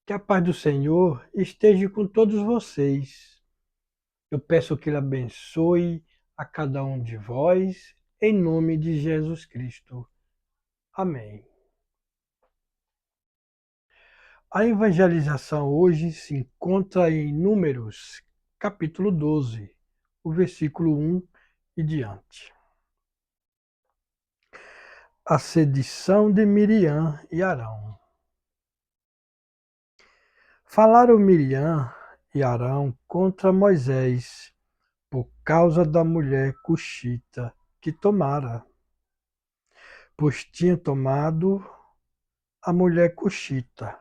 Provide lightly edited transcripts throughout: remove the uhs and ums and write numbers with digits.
Que a paz do Senhor esteja com todos vocês. Eu peço que Ele abençoe a cada um de vós, em nome de Jesus Cristo. Amém. A evangelização hoje se encontra em Números, capítulo 12, o versículo 1 e diante. A sedição de Miriam e Arão. Falaram Miriam e Arão contra Moisés, por causa da mulher cuxita que tomara, pois tinha tomado a mulher cuxita.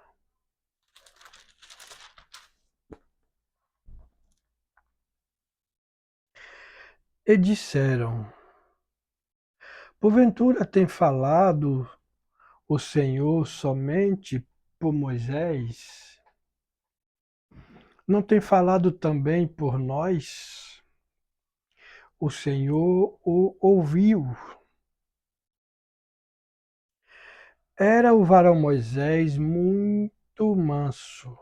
E disseram: Porventura tem falado o Senhor somente por Moisés? Não tem falado também por nós? O Senhor o ouviu. Era o varão Moisés muito manso,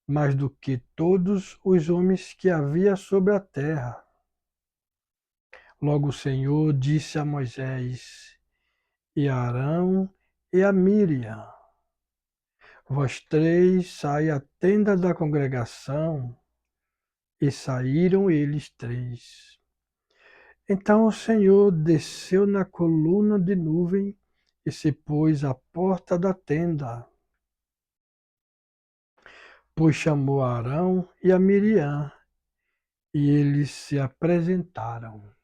mais do que todos os homens que havia sobre a terra. Logo o Senhor disse a Moisés, e a Arão e a Miriam: Vós três sai à tenda da congregação. E saíram eles três. Então o Senhor desceu na coluna de nuvem e se pôs à porta da tenda. Pois chamou a Arão e a Miriam, e eles se apresentaram.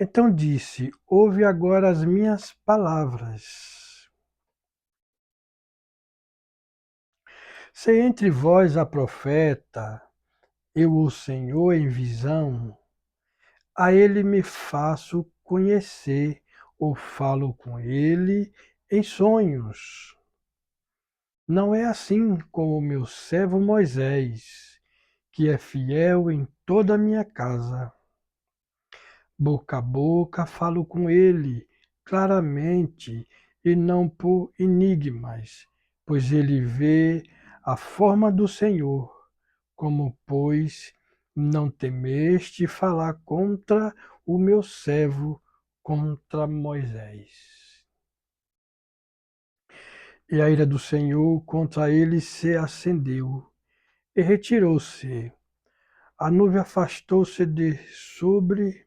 Então disse: Ouve agora as minhas palavras. Se entre vós há profeta, eu, o Senhor, em visão, a ele me faço conhecer, ou falo com ele em sonhos. Não é assim com o meu servo Moisés, que é fiel em toda a minha casa. Boca a boca falo com ele, claramente, e não por enigmas, pois ele vê a forma do Senhor. Como, pois, não temeste falar contra o meu servo, contra Moisés? E a ira do Senhor contra ele se acendeu, e retirou-se. A nuvem afastou-se de sobre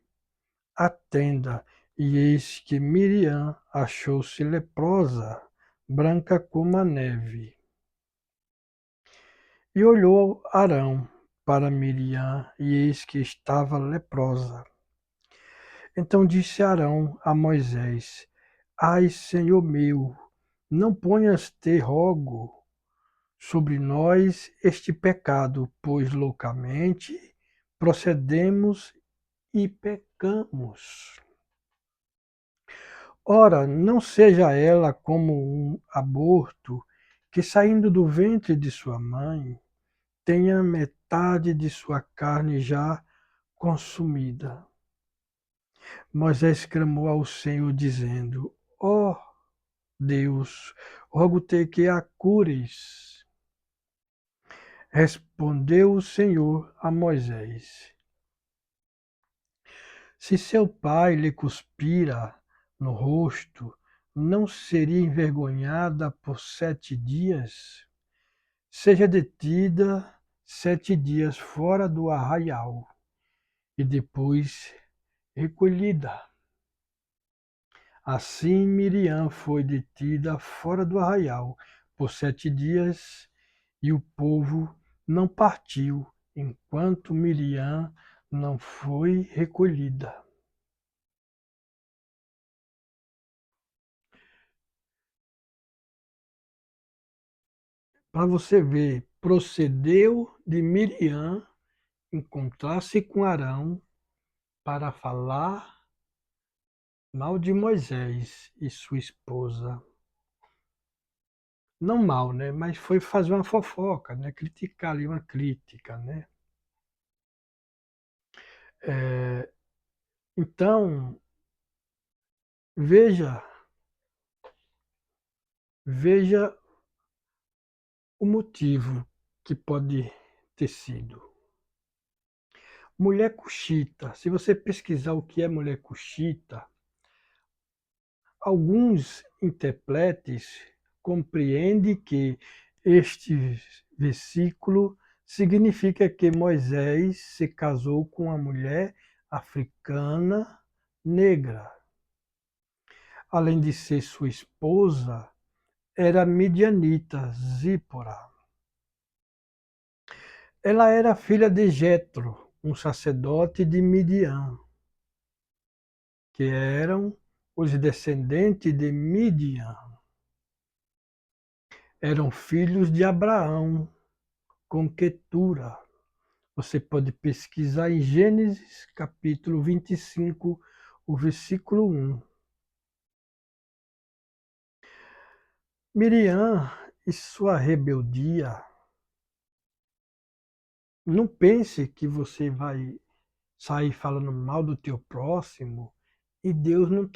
a tenda, e eis que Miriam achou-se leprosa, branca como a neve. E olhou Arão para Miriam, e eis que estava leprosa. Então disse Arão a Moisés: Ai, Senhor meu, não ponhas, te rogo, sobre nós este pecado, pois loucamente procedemos e pecamos. Ora, não seja ela como um aborto, que saindo do ventre de sua mãe, tenha metade de sua carne já consumida. Moisés clamou ao Senhor, dizendo: Ó Deus, rogo-te que a cures. Respondeu o Senhor a Moisés: Se seu pai lhe cuspira no rosto, não seria envergonhada por 7 dias? Seja detida 7 dias fora do arraial, e depois recolhida. Assim Miriam foi detida fora do arraial por 7 dias, e o povo não partiu enquanto Miriam não foi recolhida. Para você ver, procedeu de Miriam encontrar-se com Arão para falar mal de Moisés e sua esposa. Não mal, né? Mas foi fazer uma fofoca, né? Criticar ali, uma crítica, né? É, então, veja Veja o motivo que pode ter sido. Mulher cuxita. Se você pesquisar o que é mulher cuxita, alguns intérpretes compreendem que este versículo significa que Moisés se casou com uma mulher africana negra. Além de ser sua esposa, era midianita, Zípora. Ela era filha de Jetro, um sacerdote de Midian, que eram os descendentes de Midian. Eram filhos de Abraão, com Quetura. Você pode pesquisar em Gênesis, capítulo 25, o versículo 1. Miriam e sua rebeldia. Não pense que você vai sair falando mal do teu próximo e Deus não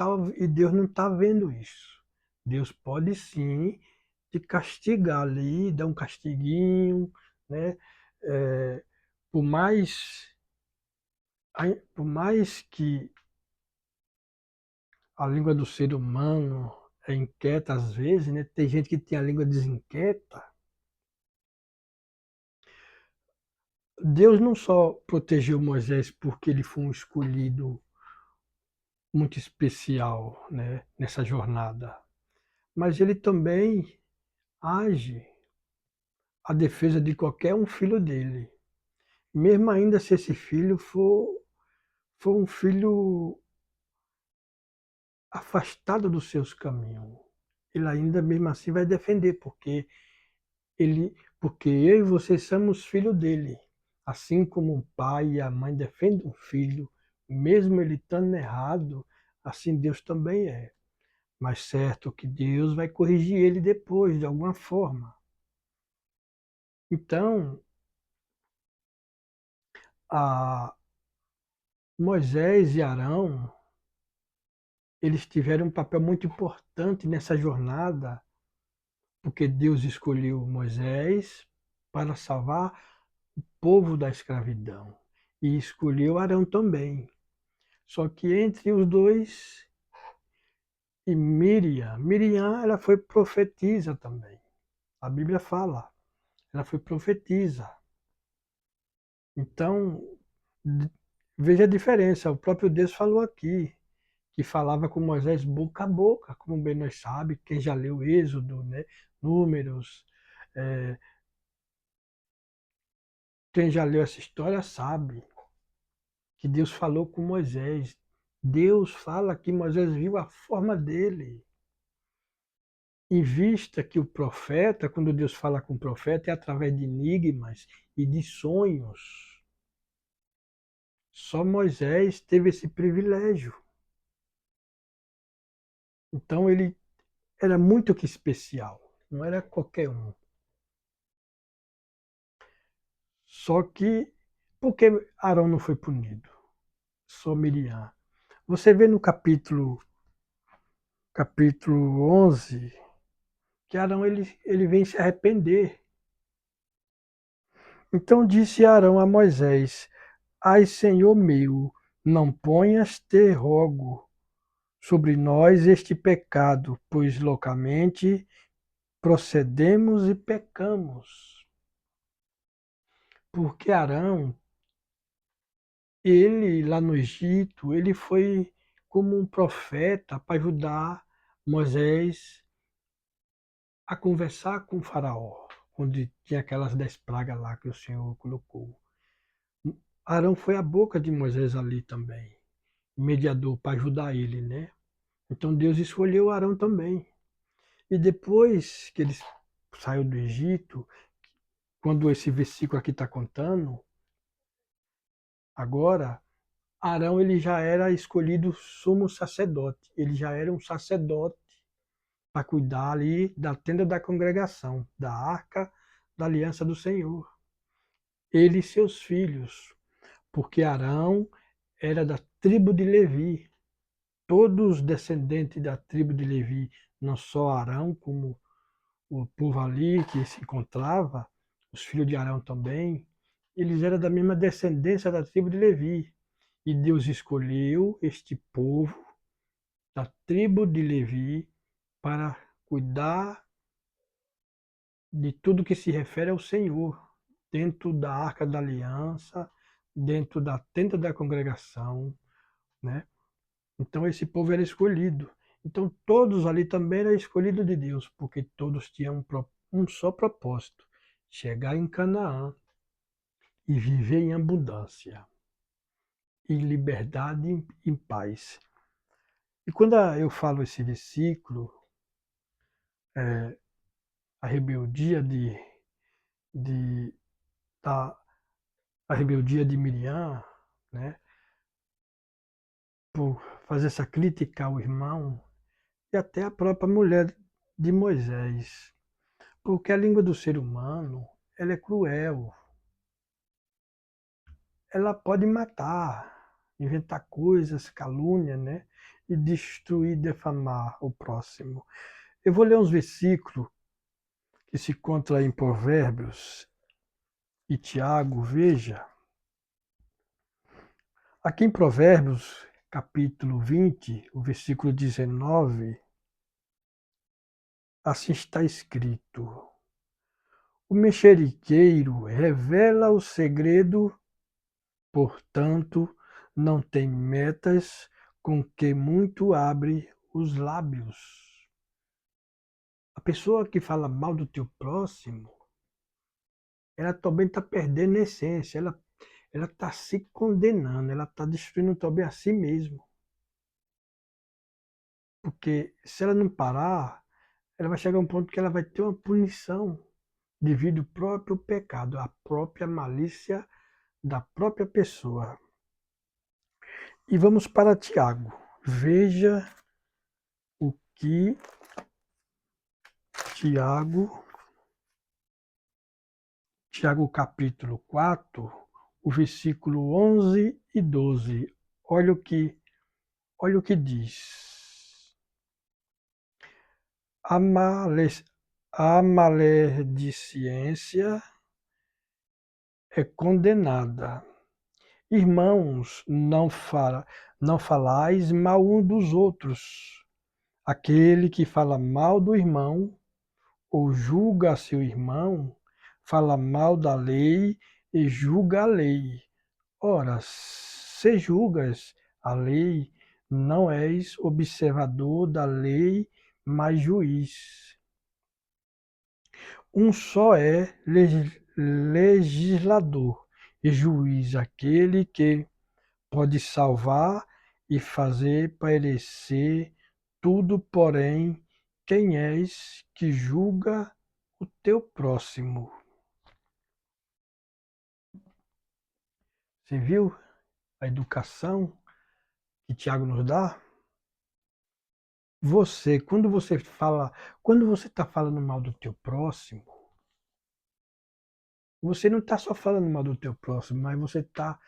tá vendo isso. Deus pode sim te castigar ali, dar um castiguinho, né? É, por mais por mais que a língua do ser humano é inquieta às vezes, né? Tem gente que tem a língua desinquieta. Deus não só protegeu Moisés porque ele foi um escolhido muito especial, né, nessa jornada, mas ele também age à defesa de qualquer um filho dele, mesmo ainda se esse filho for um filho afastado dos seus caminhos. Ele ainda mesmo assim vai defender, porque eu e você somos filho dele. Assim como o pai e a mãe defendem um filho, mesmo ele estando errado, assim Deus também é. Mas certo que Deus vai corrigir ele depois, de alguma forma. Então, a Moisés e Arão, eles tiveram um papel muito importante nessa jornada, porque Deus escolheu Moisés para salvar o povo da escravidão e escolheu Arão também. Só que entre os dois e Miriam ela foi profetisa também. A Bíblia fala, ela foi profetisa. Então, veja a diferença. O próprio Deus falou aqui, que falava com Moisés boca a boca, como bem nós sabemos, quem já leu Êxodo, né? Números, é, quem já leu essa história sabe que Deus falou com Moisés. Deus fala que Moisés viu a forma dele. Em vista que o profeta, quando Deus fala com o profeta, é através de enigmas e de sonhos. Só Moisés teve esse privilégio. Então ele era muito que especial, não era qualquer um. Só que, por que Arão não foi punido? Só Miriam. Você vê no capítulo 11 que Arão ele vem se arrepender. Então disse Arão a Moisés: Ai, Senhor meu, não ponhas, te rogo, sobre nós este pecado, pois loucamente procedemos e pecamos. Porque Arão, ele lá no Egito, ele foi como um profeta para ajudar Moisés a conversar com o faraó, onde tinha aquelas 10 pragas lá que o Senhor colocou. Arão foi a boca de Moisés ali também, mediador para ajudar ele, né? Então Deus escolheu Arão também. E depois que ele saiu do Egito, quando esse versículo aqui está contando, agora, Arão ele já era escolhido sumo sacerdote. Ele já era um sacerdote para cuidar ali da tenda da congregação, da arca da aliança do Senhor. Ele e seus filhos, porque Arão era da tribo de Levi. Todos os descendentes da tribo de Levi, não só Arão, como o povo ali que se encontrava, os filhos de Arão também, eles eram da mesma descendência da tribo de Levi. E Deus escolheu este povo da tribo de Levi para cuidar de tudo que se refere ao Senhor, dentro da Arca da Aliança, dentro da tenda da congregação, né? Então esse povo era escolhido. Então todos ali também eram escolhidos de Deus, porque todos tinham um só propósito: chegar em Canaã e viver em abundância, em liberdade, em paz. E quando eu falo esse versículo, é, a rebeldia de da, a rebeldia de Miriam, né, por fazer essa crítica ao irmão, e até a própria mulher de Moisés, porque a língua do ser humano ela é cruel, ela pode matar, inventar coisas, calúnia, né, e destruir, defamar o próximo. Eu vou ler uns versículos que se encontra em Provérbios e Tiago, veja. Aqui em Provérbios, capítulo 20, o versículo 19, assim está escrito: o mexeriqueiro revela o segredo, portanto, não tem metas com que muito abre os lábios. A pessoa que fala mal do teu próximo, ela também está perdendo a essência, ela está se condenando, ela está destruindo também a si mesma. Porque se ela não parar, ela vai chegar a um ponto que ela vai ter uma punição devido ao próprio pecado, à própria malícia da própria pessoa. E vamos para Tiago. Veja o que Tiago, Tiago capítulo 4, o versículo 11 e 12. Olha o que diz. A maledicência é condenada. Irmãos, não falais mal um dos outros. Aquele que fala mal do irmão ou julga seu irmão, fala mal da lei e julga a lei. Ora, se julgas a lei, não és observador da lei, mas juiz. Um só é legislador e juiz, aquele que pode salvar e fazer parecer tudo, porém, quem és que julga o teu próximo? Você viu a educação que Tiago nos dá? Quando você está falando mal do teu próximo, você não está só falando mal do teu próximo, mas você está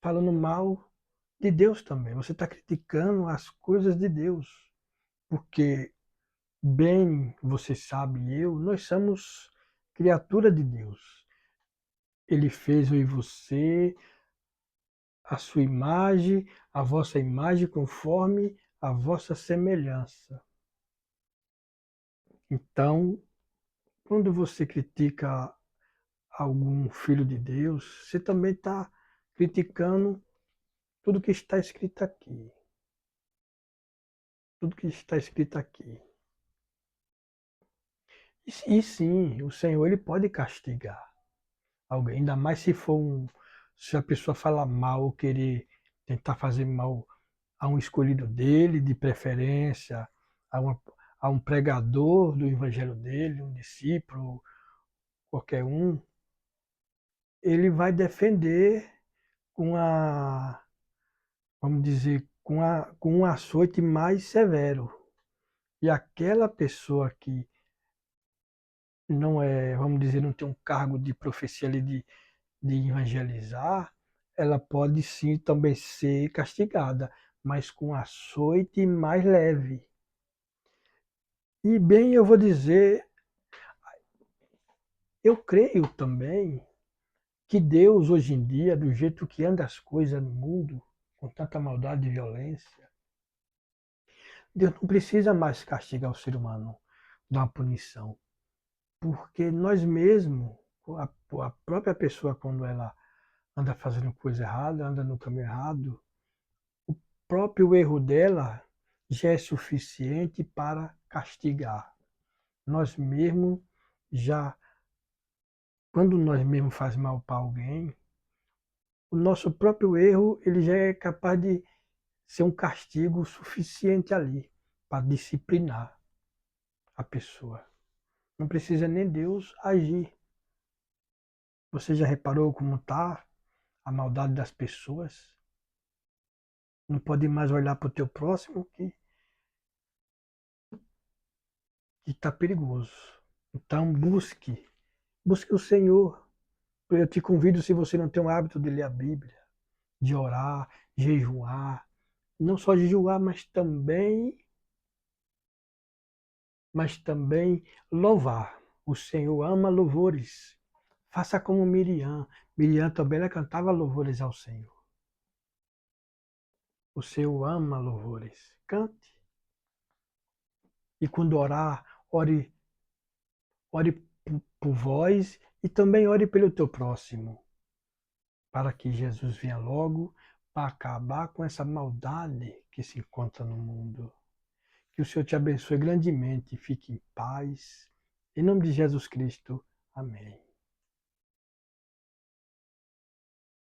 falando mal de Deus também. Você está criticando as coisas de Deus. Porque, bem você sabe e eu, nós somos criatura de Deus. Ele fez eu e você, a sua imagem, a vossa imagem conforme a vossa semelhança. Então, quando você critica algum filho de Deus, você também está criticando tudo que está escrito aqui. Tudo que está escrito aqui. E sim, o Senhor ele pode castigar alguém, ainda mais se a pessoa falar mal ou querer tentar fazer mal a um escolhido dele, de preferência, a, uma, a um pregador do evangelho dele, um discípulo, qualquer um, ele vai defender com vamos dizer, com um açoite mais severo. E aquela pessoa que não é, vamos dizer, não tem um cargo de profecia ali de evangelizar, ela pode sim também ser castigada, mas com açoite mais leve. E bem, eu vou dizer, Eu creio também que Deus, hoje em dia, do jeito que anda as coisas no mundo, com tanta maldade e violência, Deus não precisa mais castigar o ser humano, dar uma punição. Porque nós mesmos, a própria pessoa, quando ela anda fazendo coisa errada, anda no caminho errado, o próprio erro dela já é suficiente para castigar. Nós mesmos já, quando nós mesmos faz mal para alguém, o nosso próprio erro ele já é capaz de ser um castigo suficiente ali para disciplinar a pessoa. Não precisa nem Deus agir. Você já reparou como está a maldade das pessoas? Não pode mais olhar para o teu próximo que está perigoso. Então busque o Senhor. Eu te convido, se você não tem o hábito de ler a Bíblia, de orar, jejuar, não só jejuar, mas também louvar. O Senhor ama louvores. Faça como Miriam. Miriam também ela cantava louvores ao Senhor. O Senhor ama louvores. Cante. E quando orar, ore por vós e também ore pelo teu próximo, para que Jesus venha logo para acabar com essa maldade que se encontra no mundo. Que o Senhor te abençoe grandemente e fique em paz. Em nome de Jesus Cristo. Amém.